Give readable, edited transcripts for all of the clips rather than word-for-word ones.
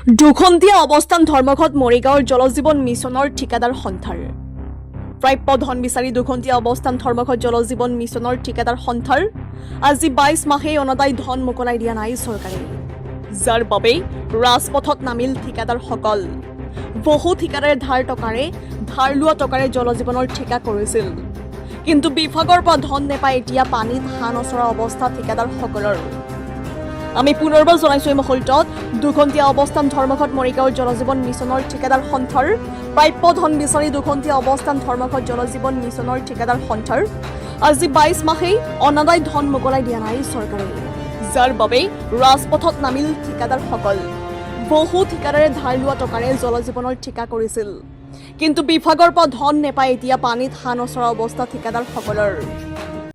দুখন্তীয়া অৱস্থান ধৰ্মঘট মৰিগাঁৱৰ জলজীৱন মিছনৰ ঠিকাদাৰ সন্থাৰ প্ৰাপ্য ধন বিচাৰি দুখন্তীয়া অৱস্থান ধৰ্মঘট জলজীৱন মিছনৰ ঠিকাদাৰ সন্থাৰ আজি 22 মাহেই অনাদায় ধন মোকলাই দিয়া নাই চৰকাৰে, যাৰ বাবে ৰাজপথত নামিল ঠিকাদাৰসকল। বহু ঠিকাদাৰে ধাৰ লোৱা টকাৰে জলজীৱনৰ ঠিকা কৰিছিল, কিন্তু বিভাগৰ পৰা ধন নেপাই এতিয়া পানীত হাঁহ নচৰা অৱস্থা ঠিকাদাৰসকলৰ। আমি পুনৰবাৰ জনাইছো এই মুহূৰ্তত দুখন্তীয়া অৱস্থান ধৰ্মঘট মৰিগাঁৱৰ জলজীৱন মিছনৰ ঠিকাদাৰ সন্থাৰ প্ৰাপ্য ধন বিচাৰি দুখন্তীয়া অৱস্থান ধৰ্মঘট জলজীৱন মিছনৰ ঠিকাদাৰ সন্থাৰ আজি 22 মাহেই অনাদায় ধন মোকলাই দিয়া নাই চৰকাৰে, যাৰ বাবে ৰাজপথত নামিল ঠিকাদাৰসকল। বহু ঠিকাদাৰে ধাৰ লোৱা টকাৰে জলজীৱনৰ ঠিকা কৰিছিল, কিন্তু বিভাগৰ পৰা ধন নেপাই এতিয়া পানীত হাঁহ নচৰা অৱস্থা ঠিকাদাৰসকলৰ।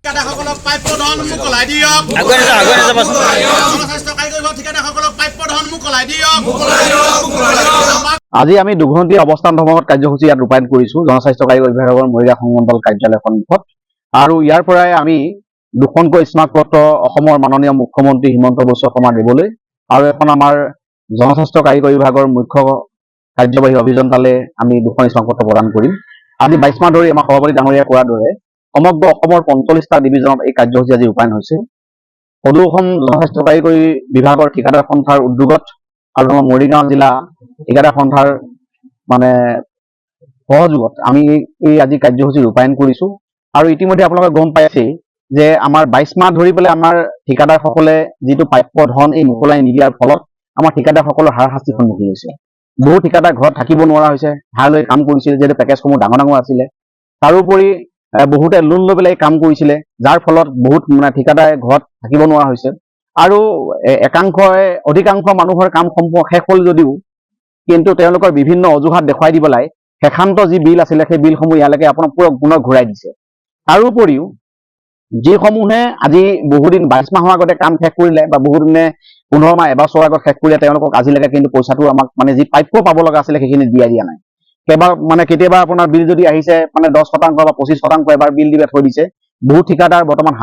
ঠিকাদাৰসকলক প্ৰাপ্য ধন মোকলাই দিয়ক। আজি আমি দুঘন্টীয়া অৱস্থান ধৰ্মঘট কাৰ্যসূচী ইয়াত ৰূপায়ণ কৰিছো জনস্বাস্থ্য কাৰিকৰী বিভাগৰ মৰিগাঁও সংমণ্ডল কাৰ্যালয় সন্মুখত। আৰু ইয়াৰ পৰাই আমি দুখনকৈ স্মাৰক পত্ৰ অসমৰ মাননীয় মুখ্যমন্ত্ৰী হিমন্ত বিশ্ব শৰ্মা দেৱলৈ আৰু এখন আমাৰ জনস্বাস্থ্য কাৰিকৰী বিভাগৰ মুখ্য কাৰ্যবাহী অভিযন্তালৈ আমি দুখন স্মাৰক পত্ৰ প্ৰদান কৰিম। আজি 22 মাহ ধৰি আমাৰ সভাপতি ডাঙৰীয়াই কোৱাৰ দৰে সমগ্ৰ অসমৰ 45টা ডিভিজনত এই কাৰ্যসূচী আজি ৰূপায়ণ হৈছে। সদৌ অসম জনস্বাস্থ্য কাৰিকৰী বিভাগৰ ঠিকাদাৰ সন্থাৰ উদ্যোগত আৰু আমাৰ মৰিগাঁও জিলা ঠিকাদাৰ সন্থাৰ সহযোগত আমি এই আজি কাৰ্যসূচী ৰূপায়ণ কৰিছো। আৰু ইতিমধ্যে আপোনালোকে গম পাইছেই যে আমাৰ 22 মাহ ধৰি পেলাই আমাৰ ঠিকাদাৰসকলে যিটো প্ৰাপ্য ধন এই মোকলাই নিদিয়াৰ ফলত আমাৰ ঠিকাদাৰসকলৰ হাৰাশাস্তিৰ সন্মুখীন হৈছে। বহু ঠিকাদাৰ ঘৰত থাকিব নোৱাৰা হৈছে, ধাৰ লৈ কাম কৰিছিল, যিহেতু পেকেজসমূহ ডাঙৰ ডাঙৰ আছিলে। তাৰোপৰি বহুতে লোন লৈ পেলাই কাম কৰিছিলে, যাৰ ফলত বহুত ঠিকাদাৰে ঘৰত থাকিব নোৱাৰা হৈছে। আৰু অধিকাংশ মানুহৰ কাম শেষ হ'ল যদিও কিন্তু তেওঁলোকৰ বিভিন্ন অজুহাত দেখুৱাই দি পেলাই শেষান্ত যি বিল আছিলে সেই বিলসমূহ ইয়ালৈকে আপোনাৰ পুনৰ ঘূৰাই দিছে। তাৰোপৰিও যিসমূহে আজি বহুদিন 22 মাহৰ আগতে কাম শেষ কৰিলে বা বহুদিনে 15 মাহ এবছৰৰ আগত শেষ কৰিলে, তেওঁলোকক আজিলৈকে কিন্তু পইচাটো আমাক যি প্ৰাপ্য পাব লগা আছিলে সেইখিনি দিয়া নাই। কেতিয়াবা আপোনাৰ বিল যদি আহিছে 10% বা 25% এবাৰ বিল দিবে থৈ দিছে। বহুত ঠিকাদাৰ বৰ্তমান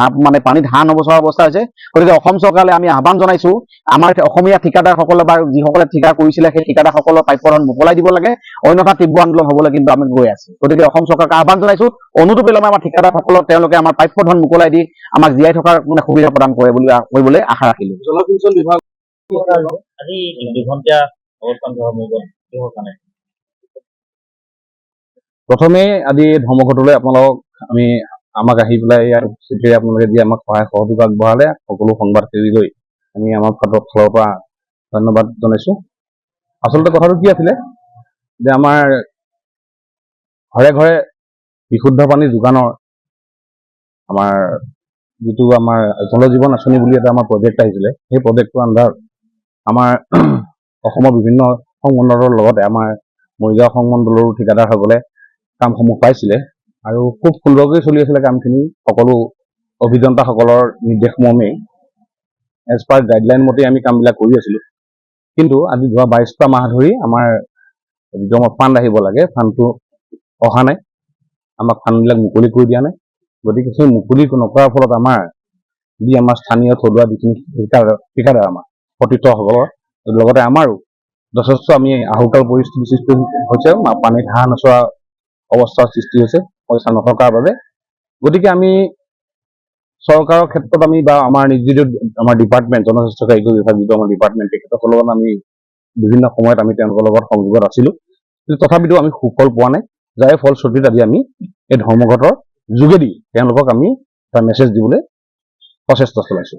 পানীত হাঁহ নবচৰা অৱস্থা হৈছে। গতিকে অসম চৰকাৰলৈ আমি আহ্বান জনাইছো, আমাৰ অসমীয়া ঠিকাদাৰসকলে বা যিসকলে ঠিকা কৰিছিলে সেই ঠিকাদাৰসকলৰ প্ৰাপ্য ধন মোকলাই দিব লাগে, অন্যথা তীব্ৰ আন্দোলন হ'বলৈ কিন্তু আমি গৈ আছো। গতিকে অসম চৰকাৰক আহ্বান জনাইছো, অনুটোপেলমে আমাৰ ঠিকাদাৰসকলক তেওঁলোকে আমাৰ প্ৰাপ্য ধন মোকলাই দি আমাক জীয়াই থকাৰ সুবিধা প্ৰদান কৰিবলৈ আশা ৰাখিলো। জলসিঞ্চন বিভাগ আজি দুঘন্টীয়া অৱস্থান ধৰ্মঘট কিহৰ কাৰণে? প্ৰথমে আজি ধৰ্মঘটলৈ আমাক আহি পেলাই ইয়াৰ চিঠিৰে আপোনালোকে যি আমাক সহায় সহযোগ আগবঢ়ালে সকলো সংবাদসেৱীলৈ আমি আমাৰ ফালৰ পৰা ধন্যবাদ জনাইছো। আচলতে কথাটো কি আছিলে যে আমাৰ ঘৰে ঘৰে বিশুদ্ধ পানী যোগানৰ আমাৰ যিটো আমাৰ জলজীৱন আঁচনি বুলি এটা আমাৰ প্ৰজেক্ট আহিছিলে, সেই প্ৰজেক্টটোৰ আণ্ডাৰত আমাৰ অসমৰ বিভিন্ন সংমণ্ডলৰ লগতে আমাৰ মৰিগাঁও সংমণ্ডলৰো ঠিকাদাৰসকলে কামসমূহ পাইছিলে আৰু খুব সুন্দৰকৈ চলি আছিলে কামখিনি। সকলো অভিযন্তাসকলৰ নিৰ্দেশ মৰ্মে এজ পাৰ গাইডলাইন মতে আমি কামবিলাক কৰি আছিলো। কিন্তু আজি যোৱা 22টা মাহ ধৰি আমাৰ যিটো আমাৰ ফাণ্ড আহিব লাগে, ফাণ্ডটো অহা নাই, আমাক ফাণ্ডবিলাক মুকলি কৰি দিয়া নাই। গতিকে সেই মুকলি নকৰাৰ ফলত আমাৰ স্থানীয় থলুৱা যিখিনি ঠিকাদাৰ আমাৰ সতীৰ্থসকলৰ লগতে আমাৰো যথেষ্ট আমি আহুকাল পৰিস্থিতিৰ সৃষ্টি হৈছে, পানীত হাঁহ নচৰা অৱস্থাৰ সৃষ্টি হৈছে পইচা নথকাৰ বাবে। গতিকে আমি চৰকাৰৰ ক্ষেত্ৰত বা আমাৰ আমাৰ ডিপাৰ্টমেণ্ট জনস্বাস্থ্য কাৰিকৰী বিভাগ যিটো আমাৰ ডিপাৰ্টমেণ্ট, তেখেতসকলৰ লগত আমি বিভিন্ন সময়ত আমি তেওঁলোকৰ লগত সংযোগত আছিলো, কিন্তু তথাপিতো আমি সুফল পোৱা নাই। যাৰ ফলশ্ৰুতিত আজি আমি এই ধৰ্মঘটৰ যোগেদি তেওঁলোকক আমি এটা মেছেজ দিবলৈ প্ৰচেষ্টা চলাইছো।